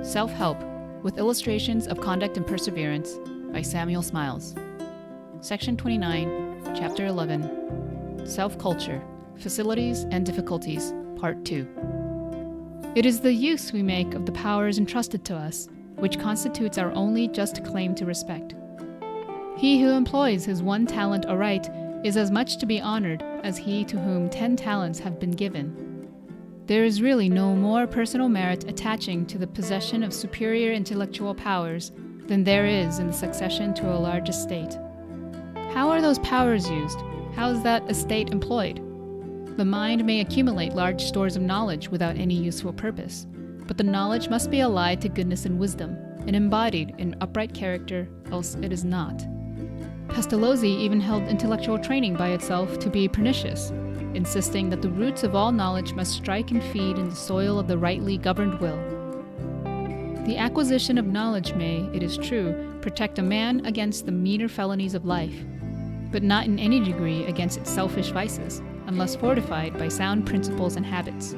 Self-Help, with Illustrations of Conduct and Perseverance, by Samuel Smiles. Section 29, Chapter 11, Self-Culture, Facilities and Difficulties, Part 2. It is the use we make of the powers entrusted to us, which constitutes our only just claim to respect. He who employs his one talent aright is as much to be honored as he to whom 10 talents have been given. There is really no more personal merit attaching to the possession of superior intellectual powers than there is in the succession to a large estate. How are those powers used? How is that estate employed? The mind may accumulate large stores of knowledge without any useful purpose, but the knowledge must be allied to goodness and wisdom, and embodied in upright character, else it is not. Pestalozzi even held intellectual training by itself to be pernicious, insisting that the roots of all knowledge must strike and feed in the soil of the rightly governed will. The acquisition of knowledge may, it is true, protect a man against the meaner felonies of life, but not in any degree against its selfish vices, unless fortified by sound principles and habits.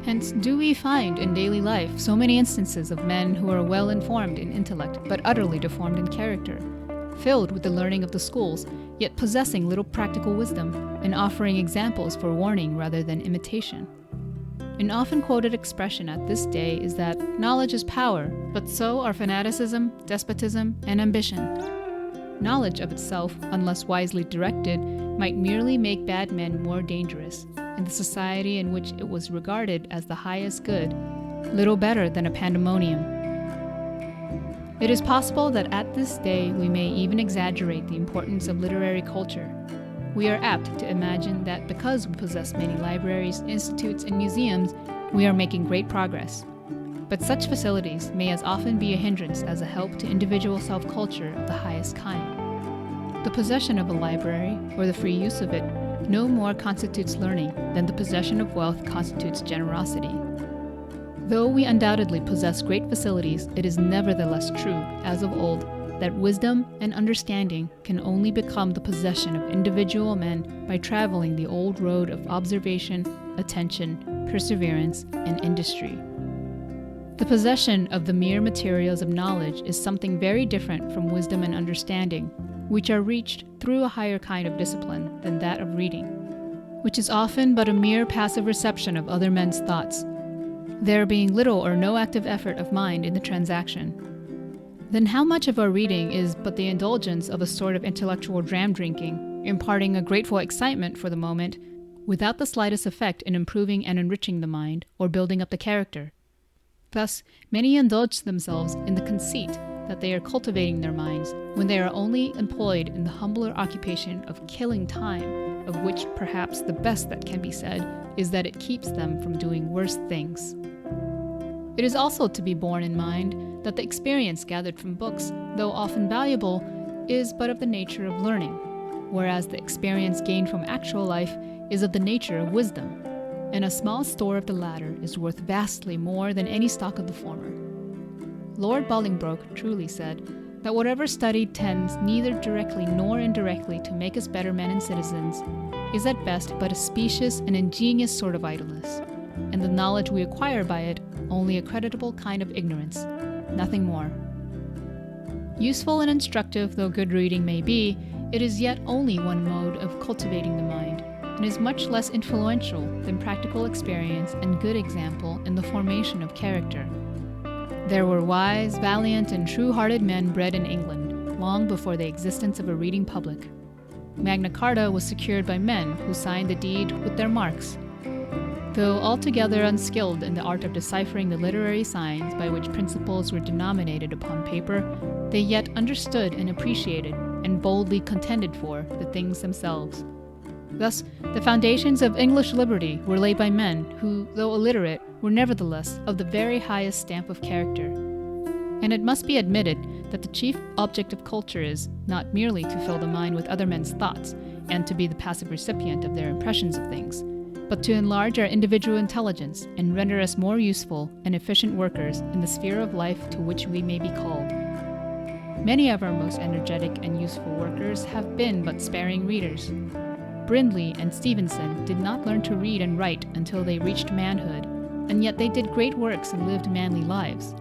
Hence do we find in daily life so many instances of men who are well informed in intellect but utterly deformed in character, filled with the learning of the schools, yet possessing little practical wisdom, and offering examples for warning rather than imitation. An often quoted expression at this day is that knowledge is power, but so are fanaticism, despotism, and ambition. Knowledge of itself, unless wisely directed, might merely make bad men more dangerous, and the society in which it was regarded as the highest good, little better than a pandemonium. It is possible that at this day we may even exaggerate the importance of literary culture. We are apt to imagine that because we possess many libraries, institutes, and museums, we are making great progress. But such facilities may as often be a hindrance as a help to individual self-culture of the highest kind. The possession of a library, or the free use of it, no more constitutes learning than the possession of wealth constitutes generosity. Though we undoubtedly possess great facilities, it is nevertheless true, as of old, that wisdom and understanding can only become the possession of individual men by traveling the old road of observation, attention, perseverance, and industry. The possession of the mere materials of knowledge is something very different from wisdom and understanding, which are reached through a higher kind of discipline than that of reading, which is often but a mere passive reception of other men's thoughts, there being little or no active effort of mind in the transaction. Then how much of our reading is but the indulgence of a sort of intellectual dram drinking, imparting a grateful excitement for the moment, without the slightest effect in improving and enriching the mind, or building up the character? Thus, many indulge themselves in the conceit that they are cultivating their minds, when they are only employed in the humbler occupation of killing time, of which perhaps the best that can be said is that it keeps them from doing worse things. It is also to be borne in mind that the experience gathered from books, though often valuable, is but of the nature of learning, whereas the experience gained from actual life is of the nature of wisdom, and a small store of the latter is worth vastly more than any stock of the former. Lord Bolingbroke truly said that whatever study tends neither directly nor indirectly to make us better men and citizens is at best but a specious and ingenious sort of idleness, and the knowledge we acquire by it only a creditable kind of ignorance, nothing more. Useful and instructive though good reading may be, it is yet only one mode of cultivating the mind, and is much less influential than practical experience and good example in the formation of character. There were wise, valiant, and true-hearted men bred in England, long before the existence of a reading public. Magna Carta was secured by men who signed the deed with their marks. Though altogether unskilled in the art of deciphering the literary signs by which principles were denominated upon paper, they yet understood and appreciated, and boldly contended for, the things themselves. Thus, the foundations of English liberty were laid by men who, though illiterate, were nevertheless of the very highest stamp of character. And it must be admitted that the chief object of culture is not merely to fill the mind with other men's thoughts, and to be the passive recipient of their impressions of things, but to enlarge our individual intelligence and render us more useful and efficient workers in the sphere of life to which we may be called. Many of our most energetic and useful workers have been but sparing readers. Brindley and Stevenson did not learn to read and write until they reached manhood, and yet they did great works and lived manly lives.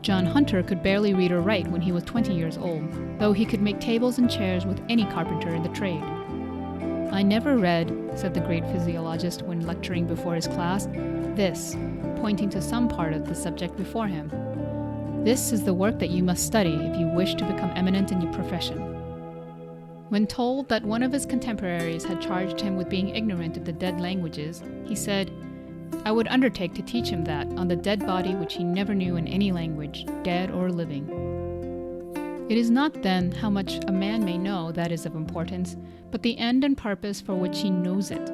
John Hunter could barely read or write when he was 20 years old, though he could make tables and chairs with any carpenter in the trade. "I never read," said the great physiologist when lecturing before his class, "this," pointing to some part of the subject before him. "This is the work that you must study if you wish to become eminent in your profession." When told that one of his contemporaries had charged him with being ignorant of the dead languages, he said, "I would undertake to teach him that on the dead body which he never knew in any language, dead or living." It is not, then, how much a man may know that is of importance, but the end and purpose for which he knows it.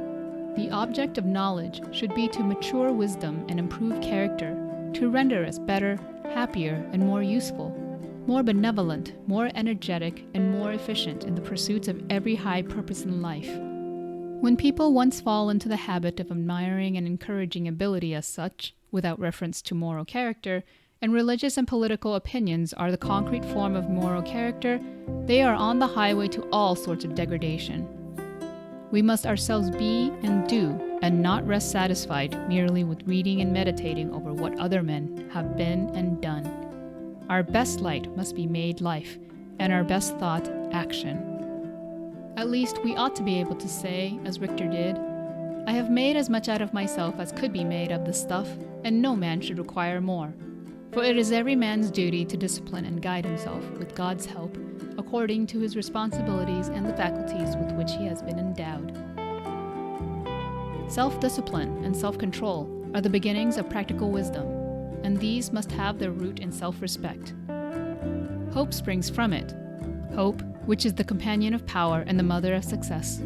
The object of knowledge should be to mature wisdom and improve character, to render us better, happier, and more useful, more benevolent, more energetic, and more efficient in the pursuits of every high purpose in life. When people once fall into the habit of admiring and encouraging ability as such, without reference to moral character, and religious and political opinions are the concrete form of moral character, they are on the highway to all sorts of degradation. We must ourselves be and do, and not rest satisfied merely with reading and meditating over what other men have been and done. Our best light must be made life, and our best thought action. At least we ought to be able to say, as Richter did, "I have made as much out of myself as could be made of the stuff, and no man should require more. For it is every man's duty to discipline and guide himself, with God's help, according to his responsibilities and the faculties with which he has been endowed." Self-discipline and self-control are the beginnings of practical wisdom, and these must have their root in self-respect. Hope springs from it, hope, which is the companion of power and the mother of success.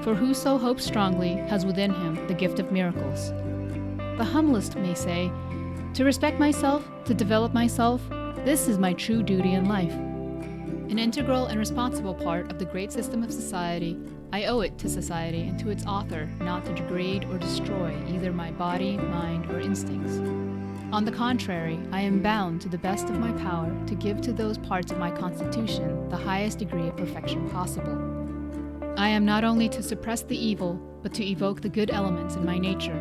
For whoso hopes strongly has within him the gift of miracles. The humblest may say, "To respect myself, to develop myself, this is my true duty in life. An integral and responsible part of the great system of society, I owe it to society and to its author not to degrade or destroy either my body, mind, or instincts. On the contrary, I am bound to the best of my power to give to those parts of my constitution the highest degree of perfection possible. I am not only to suppress the evil, but to evoke the good elements in my nature.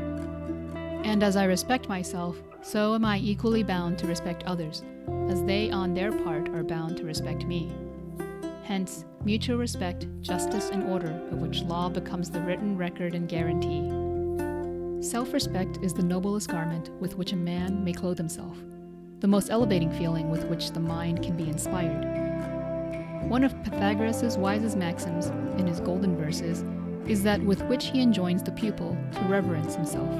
And as I respect myself, so am I equally bound to respect others, as they on their part are bound to respect me. Hence, mutual respect, justice, and order, of which law becomes the written record and guarantee. Self-respect is the noblest garment with which a man may clothe himself, the most elevating feeling with which the mind can be inspired. One of Pythagoras' wisest maxims, in his golden verses, is that with which he enjoins the pupil to reverence himself.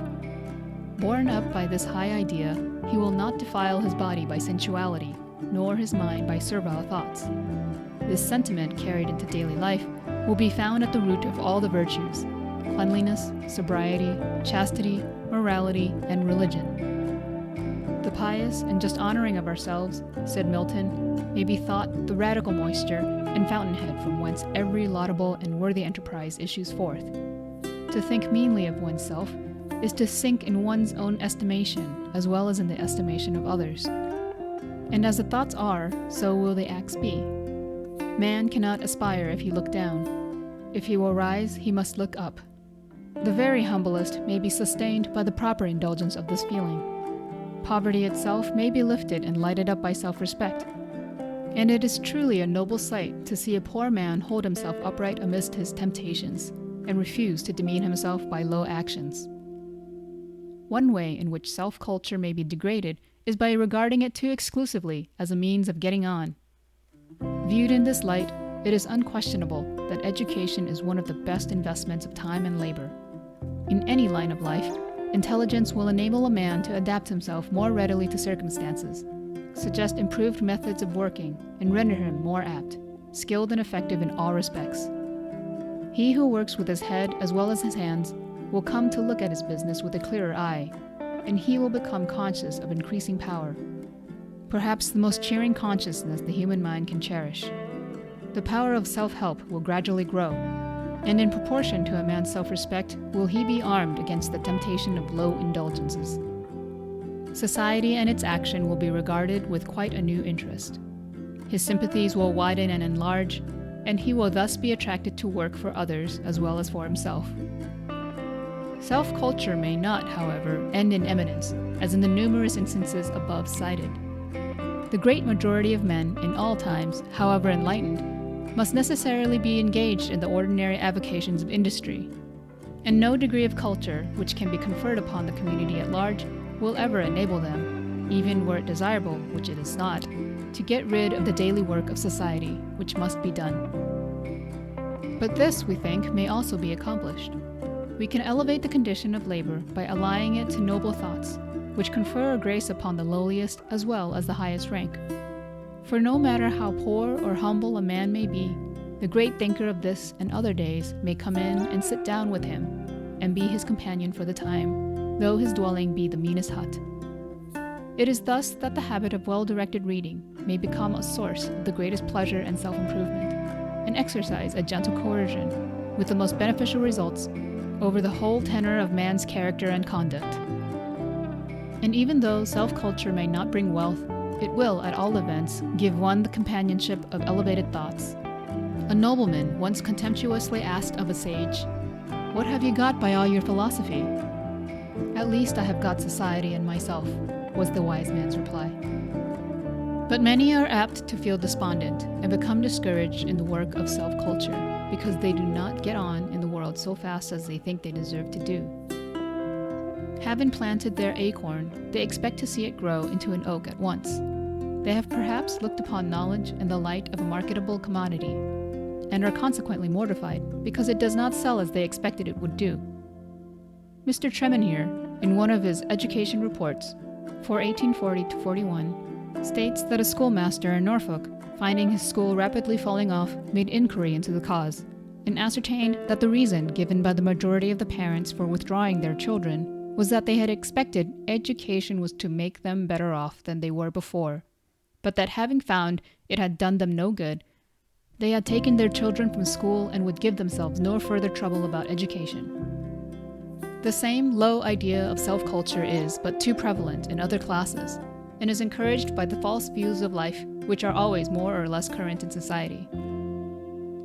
Borne up by this high idea, he will not defile his body by sensuality, nor his mind by servile thoughts. This sentiment, carried into daily life, will be found at the root of all the virtues: cleanliness, sobriety, chastity, morality, and religion. The pious and just honoring of ourselves, said Milton, may be thought the radical moisture and fountainhead from whence every laudable and worthy enterprise issues forth. To think meanly of oneself is to sink in one's own estimation as well as in the estimation of others. And as the thoughts are, so will the acts be. Man cannot aspire if he look down. If he will rise, he must look up. The very humblest may be sustained by the proper indulgence of this feeling. Poverty itself may be lifted and lighted up by self-respect. And it is truly a noble sight to see a poor man hold himself upright amidst his temptations, and refuse to demean himself by low actions. One way in which self-culture may be degraded is by regarding it too exclusively as a means of getting on. Viewed in this light, it is unquestionable that education is one of the best investments of time and labor. In any line of life, intelligence will enable a man to adapt himself more readily to circumstances, suggest improved methods of working, and render him more apt, skilled and effective in all respects. He who works with his head as well as his hands will come to look at his business with a clearer eye, and he will become conscious of increasing power, perhaps the most cheering consciousness the human mind can cherish. The power of self-help will gradually grow, and in proportion to a man's self-respect will he be armed against the temptation of low indulgences. Society and its action will be regarded with quite a new interest. His sympathies will widen and enlarge, and he will thus be attracted to work for others as well as for himself. Self-culture may not, however, end in eminence, as in the numerous instances above cited. The great majority of men in all times, however enlightened, must necessarily be engaged in the ordinary avocations of industry, and no degree of culture which can be conferred upon the community at large will ever enable them, even were it desirable, which it is not, to get rid of the daily work of society, which must be done. But this, we think, may also be accomplished. We can elevate the condition of labor by allying it to noble thoughts, which confer a grace upon the lowliest as well as the highest rank. For no matter how poor or humble a man may be, the great thinker of this and other days may come in and sit down with him, and be his companion for the time, though his dwelling be the meanest hut. It is thus that the habit of well-directed reading may become a source of the greatest pleasure and self-improvement, and exercise a gentle coercion, with the most beneficial results, over the whole tenor of man's character and conduct. And even though self-culture may not bring wealth, it will, at all events, give one the companionship of elevated thoughts. A nobleman once contemptuously asked of a sage, "What have you got by all your philosophy?" "At least I have got society and myself," was the wise man's reply. But many are apt to feel despondent and become discouraged in the work of self-culture because they do not get on in the world so fast as they think they deserve to do. Having planted their acorn, they expect to see it grow into an oak at once. They have perhaps looked upon knowledge in the light of a marketable commodity, and are consequently mortified because it does not sell as they expected it would do. Mr. Tremenhere, in one of his education reports for 1840-41, states that a schoolmaster in Norfolk, finding his school rapidly falling off, made inquiry into the cause, and ascertained that the reason given by the majority of the parents for withdrawing their children was that they had expected education was to make them better off than they were before, but that having found it had done them no good, they had taken their children from school and would give themselves no further trouble about education. The same low idea of self-culture is but too prevalent in other classes, and is encouraged by the false views of life which are always more or less current in society.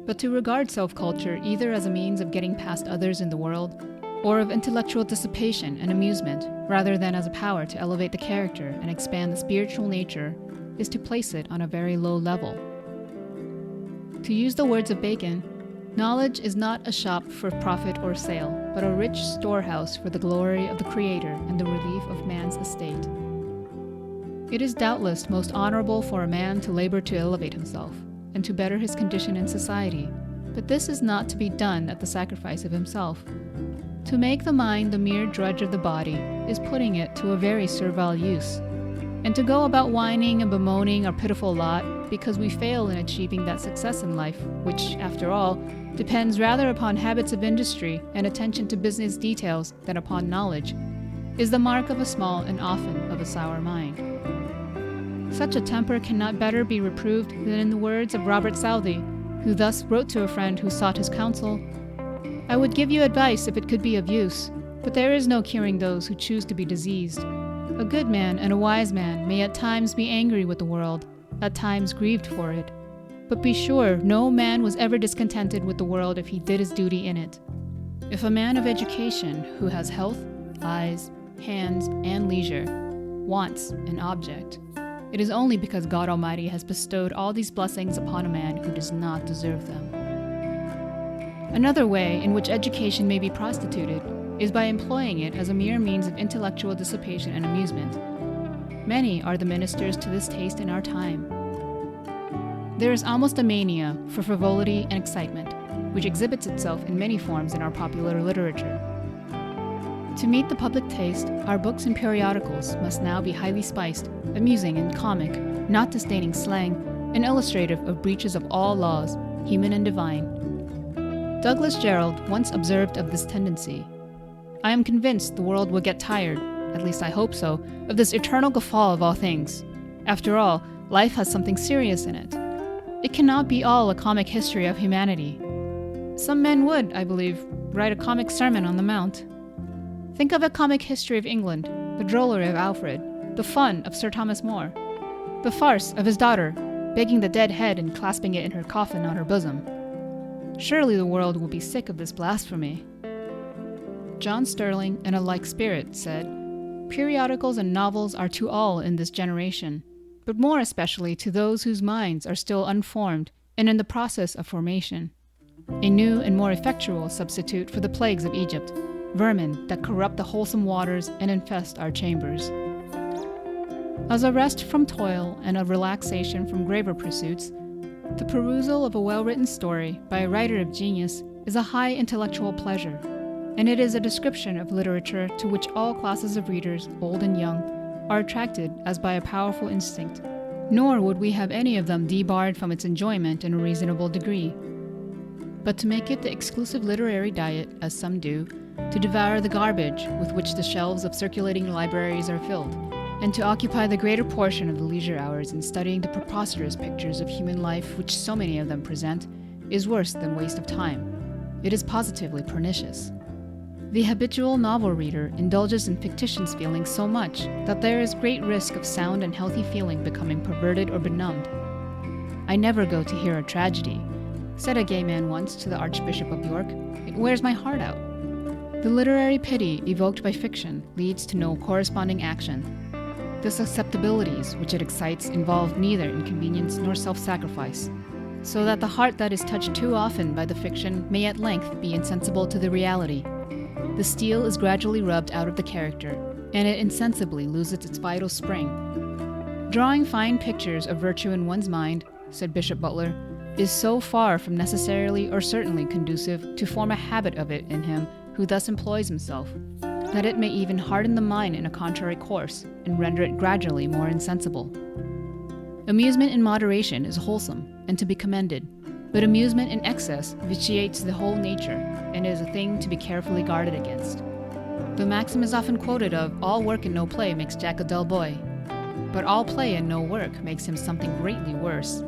But to regard self-culture either as a means of getting past others in the world, or of intellectual dissipation and amusement, rather than as a power to elevate the character and expand the spiritual nature, is to place it on a very low level. To use the words of Bacon, knowledge is not a shop for profit or sale, but a rich storehouse for the glory of the Creator and the relief of man's estate. It is doubtless most honorable for a man to labor to elevate himself, and to better his condition in society, but this is not to be done at the sacrifice of himself. To make the mind the mere drudge of the body is putting it to a very servile use, and to go about whining and bemoaning our pitiful lot because we fail in achieving that success in life, which, after all, depends rather upon habits of industry and attention to business details than upon knowledge, is the mark of a small and often of a sour mind. Such a temper cannot better be reproved than in the words of Robert Southey, who thus wrote to a friend who sought his counsel, "I would give you advice if it could be of use, but there is no curing those who choose to be diseased. A good man and a wise man may at times be angry with the world, at times grieved for it. But be sure no man was ever discontented with the world if he did his duty in it. If a man of education, who has health, eyes, hands, and leisure, wants an object, it is only because God Almighty has bestowed all these blessings upon a man who does not deserve them." Another way in which education may be prostituted is by employing it as a mere means of intellectual dissipation and amusement. Many are the ministers to this taste in our time. There is almost a mania for frivolity and excitement, which exhibits itself in many forms in our popular literature. To meet the public taste, our books and periodicals must now be highly spiced, amusing and comic, not disdaining slang, and illustrative of breaches of all laws, human and divine. Douglas Jerrold once observed of this tendency, "I am convinced the world will get tired, at least I hope so, of this eternal guffaw of all things. After all, life has something serious in it. It cannot be all a comic history of humanity. Some men would, I believe, write a comic sermon on the Mount. Think of a comic history of England, the drollery of Alfred, the fun of Sir Thomas More, the farce of his daughter, begging the dead head and clasping it in her coffin on her bosom. Surely the world will be sick of this blasphemy." John Sterling, in a like spirit, said, "Periodicals and novels are to all in this generation. but more especially to those whose minds are still unformed and in the process of formation. A new and more effectual substitute for the plagues of Egypt, vermin that corrupt the wholesome waters and infest our chambers. As a rest from toil and a relaxation from graver pursuits, the perusal of a well-written story by a writer of genius is a high intellectual pleasure, and it is a description of literature to which all classes of readers, old and young, are attracted as by a powerful instinct, nor would we have any of them debarred from its enjoyment in a reasonable degree. But to make it the exclusive literary diet, as some do, to devour the garbage with which the shelves of circulating libraries are filled, and to occupy the greater portion of the leisure hours in studying the preposterous pictures of human life which so many of them present, is worse than waste of time. It is positively pernicious. The habitual novel reader indulges in fictitious feelings so much that there is great risk of sound and healthy feeling becoming perverted or benumbed. "I never go to hear a tragedy," said a gay man once to the Archbishop of York. "It wears my heart out." The literary pity evoked by fiction leads to no corresponding action. The susceptibilities which it excites involve neither inconvenience nor self-sacrifice, so that the heart that is touched too often by the fiction may at length be insensible to the reality. The steel is gradually rubbed out of the character, and it insensibly loses its vital spring. "Drawing fine pictures of virtue in one's mind," said Bishop Butler, "is so far from necessarily or certainly conducive to form a habit of it in him who thus employs himself, that it may even harden the mind in a contrary course, and render it gradually more insensible. Amusement in moderation is wholesome, and to be commended, but amusement in excess vitiates the whole nature, and is a thing to be carefully guarded against. The maxim is often quoted of, 'All work and no play makes Jack a dull boy,' but all play and no work makes him something greatly worse.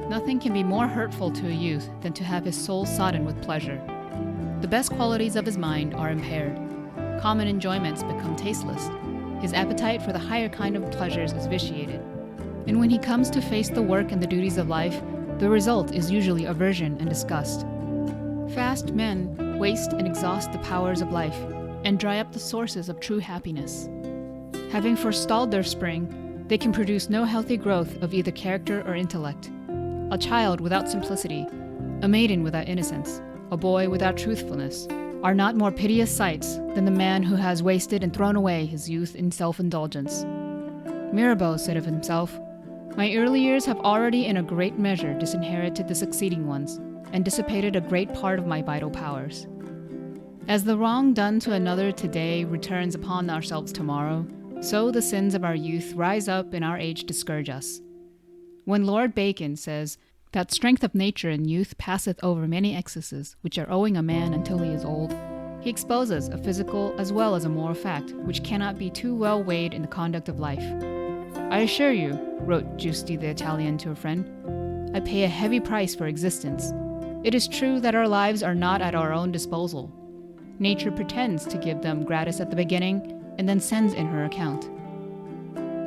Nothing can be more hurtful to a youth than to have his soul sodden with pleasure. The best qualities of his mind are impaired. Common enjoyments become tasteless. His appetite for the higher kind of pleasures is vitiated. And when he comes to face the work and the duties of life, the result is usually aversion and disgust. Fast men waste and exhaust the powers of life, and dry up the sources of true happiness. Having forestalled their spring, they can produce no healthy growth of either character or intellect. A child without simplicity, a maiden without innocence, a boy without truthfulness, are not more piteous sights than the man who has wasted and thrown away his youth in self-indulgence. Mirabeau said of himself, "My early years have already in a great measure disinherited the succeeding ones, and dissipated a great part of my vital powers." As the wrong done to another today returns upon ourselves tomorrow, so the sins of our youth rise up in our age to scourge us. When Lord Bacon says that strength of nature in youth passeth over many excesses which are owing a man until he is old, he exposes a physical as well as a moral fact which cannot be too well weighed in the conduct of life. "I assure you," wrote Giusti the Italian to a friend, "I pay a heavy price for existence. It is true that our lives are not at our own disposal. Nature pretends to give them gratis at the beginning, and then sends in her account.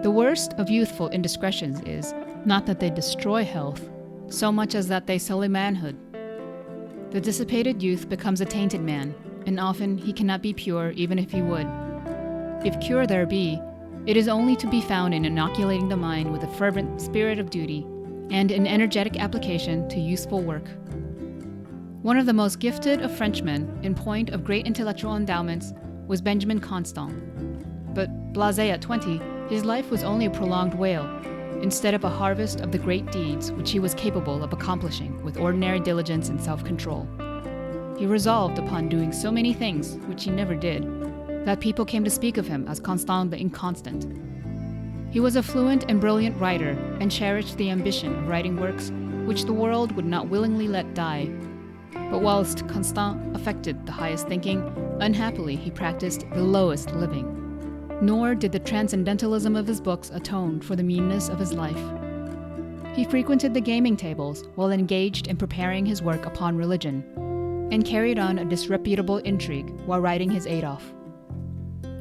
The worst of youthful indiscretions is, not that they destroy health, so much as that they sully manhood. The dissipated youth becomes a tainted man, and often he cannot be pure even if he would. If cure there be, it is only to be found in inoculating the mind with a fervent spirit of duty, and in energetic application to useful work." One of the most gifted of Frenchmen, in point of great intellectual endowments, was Benjamin Constant. But, blasé at 20, his life was only a prolonged wail, instead of a harvest of the great deeds which he was capable of accomplishing with ordinary diligence and self-control. He resolved upon doing so many things, which he never did, that people came to speak of him as Constant the Inconstant. He was a fluent and brilliant writer, and cherished the ambition of writing works which the world would not willingly let die. But whilst Constant affected the highest thinking, unhappily he practiced the lowest living. Nor did the transcendentalism of his books atone for the meanness of his life. He frequented the gaming tables while engaged in preparing his work upon religion, and carried on a disreputable intrigue while writing his Adolf.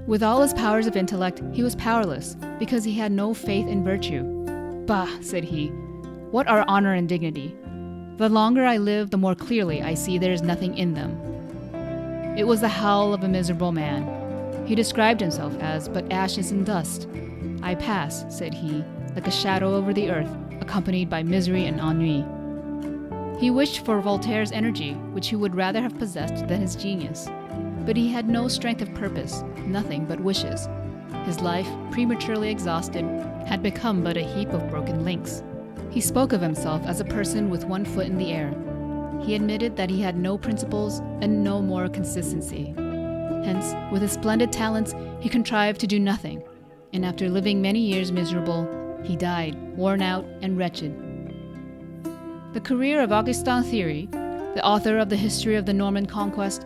With all his powers of intellect, he was powerless, because he had no faith in virtue. "Bah," said he, "what are honor and dignity? The longer I live, the more clearly I see there is nothing in them." It was the howl of a miserable man. He described himself as but ashes and dust. "I pass," said he, like a shadow over the earth, accompanied by misery and ennui. He wished for Voltaire's energy, which he would rather have possessed than his genius. But he had no strength of purpose, nothing but wishes. His life, prematurely exhausted, had become but a heap of broken links. He spoke of himself as a person with one foot in the air. He admitted that he had no principles and no moral consistency. Hence, with his splendid talents, he contrived to do nothing, and after living many years miserable, he died, worn out and wretched. The career of Augustin Thierry, the author of the History of the Norman Conquest,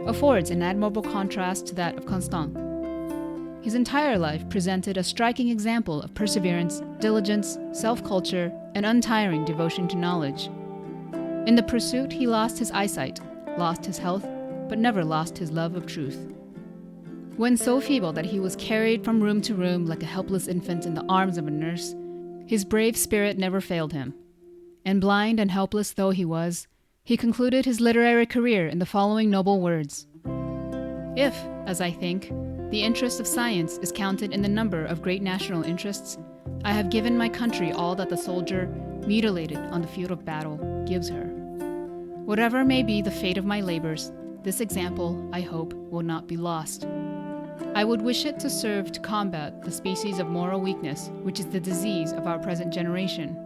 affords an admirable contrast to that of Constant. His entire life presented a striking example of perseverance, diligence, self-culture, and untiring devotion to knowledge. In the pursuit, he lost his eyesight, lost his health, but never lost his love of truth. When so feeble that he was carried from room to room like a helpless infant in the arms of a nurse, his brave spirit never failed him. And blind and helpless though he was, he concluded his literary career in the following noble words: "If, as I think, the interest of science is counted in the number of great national interests, I have given my country all that the soldier, mutilated on the field of battle, gives her. Whatever may be the fate of my labors, this example, I hope, will not be lost. I would wish it to serve to combat the species of moral weakness which is the disease of our present generation,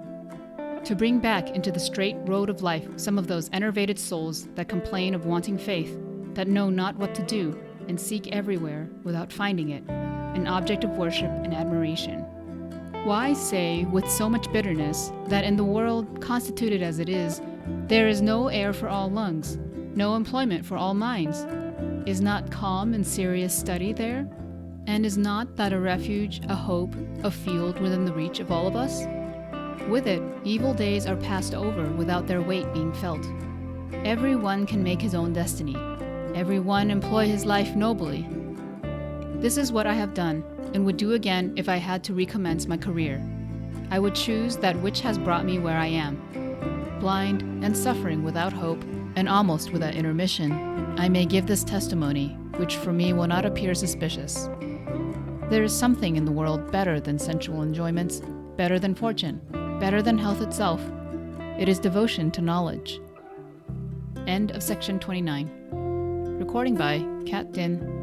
to bring back into the straight road of life some of those enervated souls that complain of wanting faith, that know not what to do, and seek everywhere, without finding it, an object of worship and admiration. Why say with so much bitterness that in the world, constituted as it is, there is no air for all lungs, no employment for all minds? Is not calm and serious study there? And is not that a refuge, a hope, a field within the reach of all of us? With it, evil days are passed over without their weight being felt. Every one can make his own destiny. Every one employ his life nobly. This is what I have done, and would do again if I had to recommence my career. I would choose that which has brought me where I am. Blind and suffering without hope, and almost without intermission, I may give this testimony, which for me will not appear suspicious. There is something in the world better than sensual enjoyments, better than fortune, better than health itself. It is devotion to knowledge." End of section 29. Recording by Kat Din.